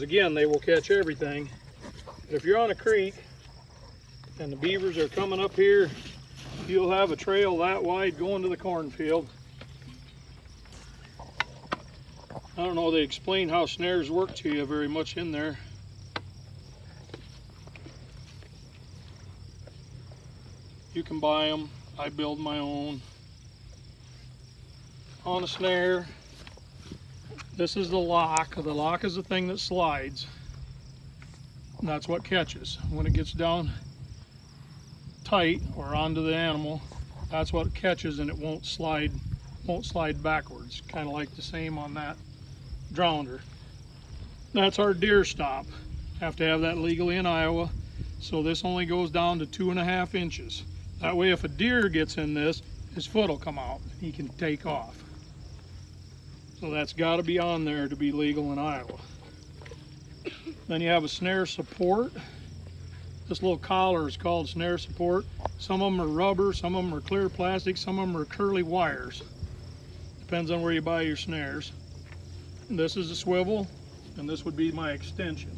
Again, they will catch everything. But if you're on a creek and the beavers are coming up here, you'll have a trail that wide going to the cornfield. I don't know they explain how snares work to you very much in there. You can buy them. I build my own. On a snare, this is the lock. The lock is the thing that slides. And that's what catches. When it gets down tight or onto the animal, that's what it catches, and it won't slide backwards. Kind of like the same on that drowner. That's our deer stop. Have to have that legally in Iowa. So this only goes down to 2.5 inches. That way if a deer gets in this, his foot will come out. He can take off. So that's got to be on there to be legal in Iowa. Then you have a snare support. This little collar is called snare support. Some of them are rubber, some of them are clear plastic, some of them are curly wires. Depends on where you buy your snares. And this is a swivel, and this would be my extension.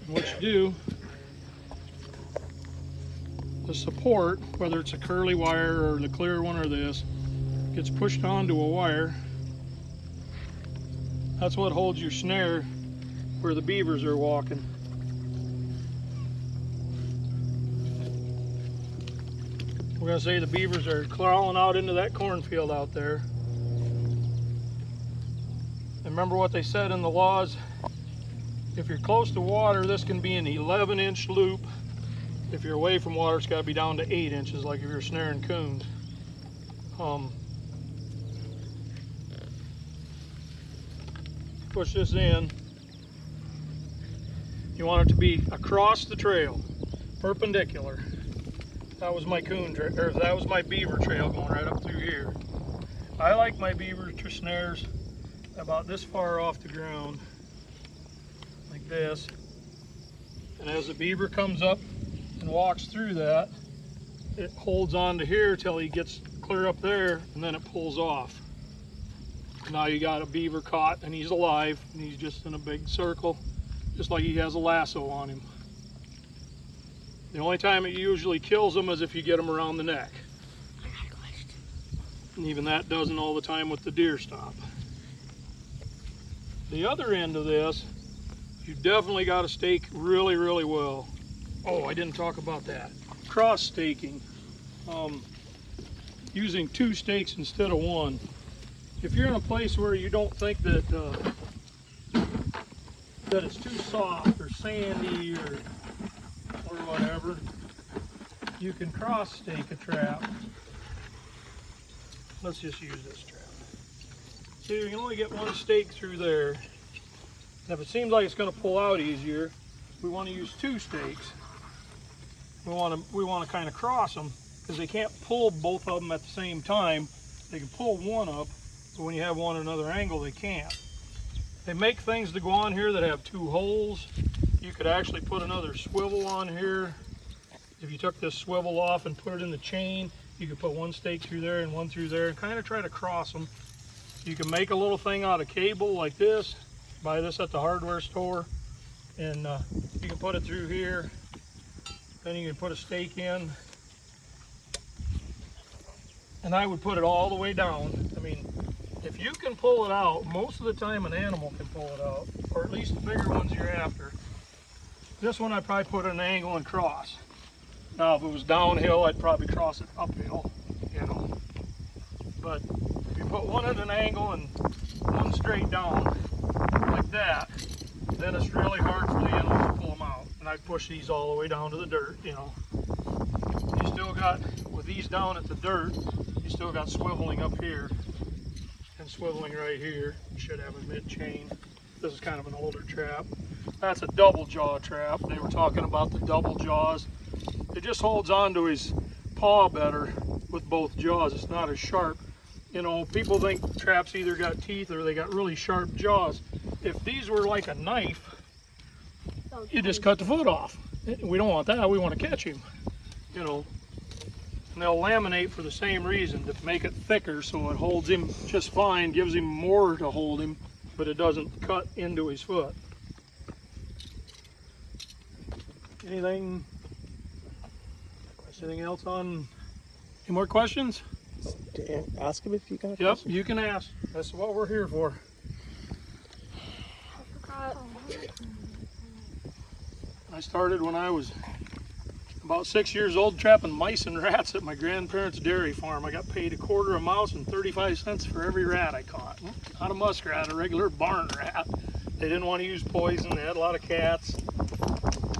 And what you do, the support, whether it's a curly wire or the clear one or this, gets pushed onto a wire. That's what holds your snare where the beavers are walking. We're going to say the beavers are crawling out into that cornfield out there. And remember what they said in the laws, if you're close to water, this can be an 11-inch loop. If you're away from water, it's got to be down to 8 inches, like if you're snaring coons. Push this in. You want it to be across the trail, perpendicular. That was my coon trail, or that was my beaver trail going right up through here. I like my beaver snares about this far off the ground, like this. And as the beaver comes up and walks through that, it holds on to here till he gets clear up there, and then it pulls off. Now you got a beaver caught, and he's alive, and he's just in a big circle, just like he has a lasso on him. The only time it usually kills him is if you get him around the neck. And even that doesn't all the time with the deer stop. The other end of this, you definitely got to stake really, really well. Oh, I didn't talk about that. Cross staking. Using 2 stakes instead of 1. If you're in a place where you don't think that that it's too soft or sandy or whatever, you can cross stake a trap. Let's just use this trap. See, you can only get 1 stake through there. And if it seems like it's going to pull out easier, we want to use 2 stakes. We want to kind of cross them, because they can't pull both of them at the same time. They can pull one up, but when you have one at another angle, they can't. They make things to go on here that have 2 holes. You could actually put another swivel on here. If you took this swivel off and put it in the chain, you could put 1 stake through there and 1 through there and kind of try to cross them. You can make a little thing out of cable like this. Buy this at the hardware store, and you can put it through here. Then you can put a stake in, and I would put it all the way down. I mean, if you can pull it out, most of the time an animal can pull it out, or at least the bigger ones you're after. This one I'd probably put at an angle and cross. Now if it was downhill, I'd probably cross it uphill, you know. But if you put one at an angle and 1 straight down, like that, then it's really hard for the animals to pull them out. And I'd push these all the way down to the dirt, you know. You still got, with these down at the dirt, you still got swiveling up here and swiveling right here. You should have a mid-chain. This is kind of an older trap. That's a double jaw trap. They were talking about the double jaws. It just holds on to his paw better with both jaws. It's not as sharp. You know, people think traps either got teeth or they got really sharp jaws. If these were like a knife, you just cut the foot off. We don't want that. We want to catch him, you know. And they'll laminate for the same reason, to make it thicker so it holds him just fine, gives him more to hold him. but it doesn't cut into his foot. Anything else on? Any more questions? Ask him if you got a Yep, question. you can ask. That's what we're here for. I started when I was about 6 years old trapping mice and rats at my grandparents' dairy farm. I got paid a quarter a mouse and 35 cents for every rat I caught. Not a muskrat, a regular barn rat. They didn't want to use poison. They had a lot of cats.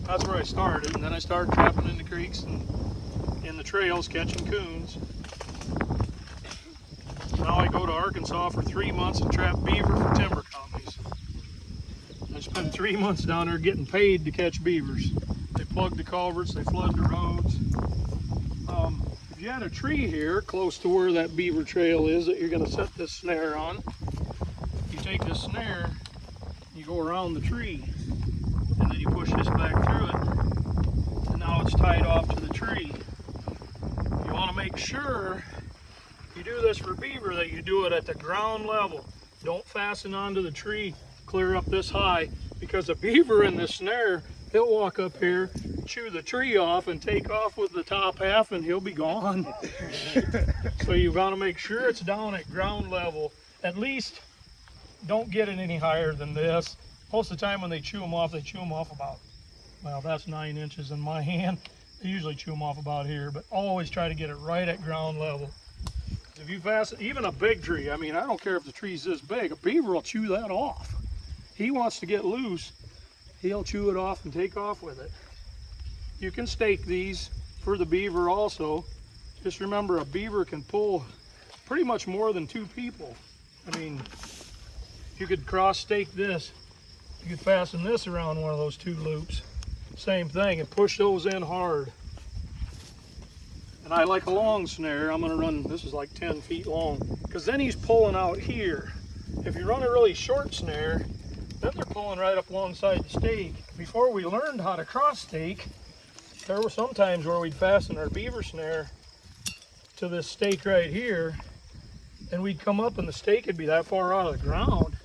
That's where I started. And then I started trapping in the creeks and in the trails catching coons. Now I go to Arkansas for 3 months and trap beaver for timber companies. I spend 3 months down there getting paid to catch beavers. They plug the culverts, they flood the roads. If you had a tree here close to where that beaver trail is that you're going to set this snare on, you take this snare, you go around the tree, and then you push this back through it, and now it's tied off to the tree. You want to make sure you do this for beaver that you do it at the ground level. Don't fasten onto the tree clear up this high, because a beaver in the snare, he'll walk up here, chew the tree off, and take off with the top half, and he'll be gone. So you want to make sure it's down at ground level. At least don't get it any higher than this. Most of the time when they chew them off about, well, that's 9 inches in my hand. They usually chew them off about here, but always try to get it right at ground level. If you fasten, even a big tree, I mean, I don't care if the tree's this big, a beaver will chew that off. He wants to get loose, he'll chew it off and take off with it. You can stake these for the beaver also. Just remember, a beaver can pull pretty much more than 2 people. I mean, you could cross stake this. You could fasten this around one of those 2 loops. Same thing, and push those in hard. And I like a long snare. I'm gonna run, this is like 10 feet long, because then he's pulling out here. If you run a really short snare, then they're pulling right up alongside the stake. Before we learned how to cross stake, there were some times where we'd fasten our beaver snare to this stake right here, and we'd come up and the stake would be that far out of the ground,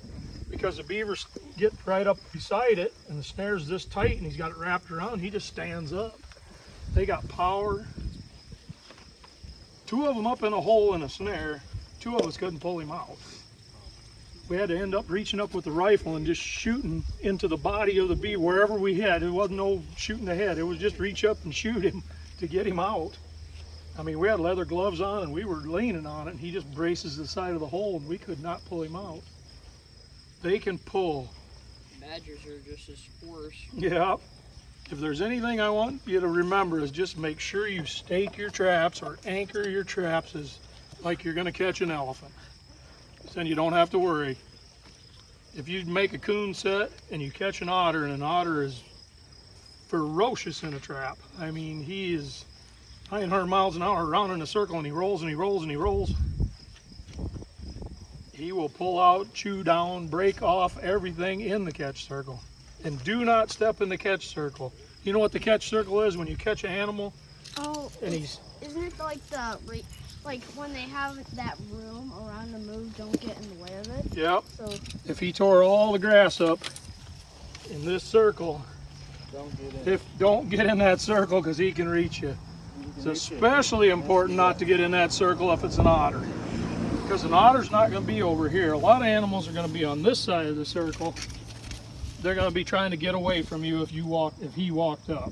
because the beavers get right up beside it and the snare's this tight and he's got it wrapped around, he just stands up. They got power. 2 of them up in a hole in a snare, 2 of us couldn't pull him out. We had to end up reaching up with the rifle and just shooting into the body of the beaver wherever we had. It wasn't no shooting ahead. It was just reach up and shoot him to get him out. I mean, we had leather gloves on and we were leaning on it, and he just braces the side of the hole and we could not pull him out. They can pull. Badgers are just as worse. Yeah. If there's anything I want you to remember is just make sure you stake your traps or anchor your traps as like you're going to catch an elephant. Then you don't have to worry. If you make a coon set and you catch an otter, and an otter is ferocious in a trap. I mean, he is 900 miles an hour around in a circle, and he rolls and he rolls and he rolls. He will pull out, chew down, break off everything in the catch circle. And do not step in the catch circle. You know what the catch circle is when you catch an animal? Oh, and isn't it like like when they have that room around the move, don't get in the way of it? Yep. So if he tore all the grass up in this circle, don't get in that circle, because he can reach you. It's especially important not to get in that circle if it's an otter, because an otter's not going to be over here. A lot of animals are going to be on this side of the circle. They're going to be trying to get away from you if he walked up.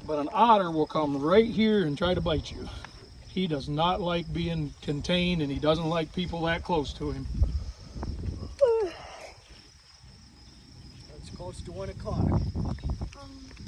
But an otter will come right here and try to bite you. He does not like being contained, and he doesn't like people that close to him. It's close to 1 o'clock.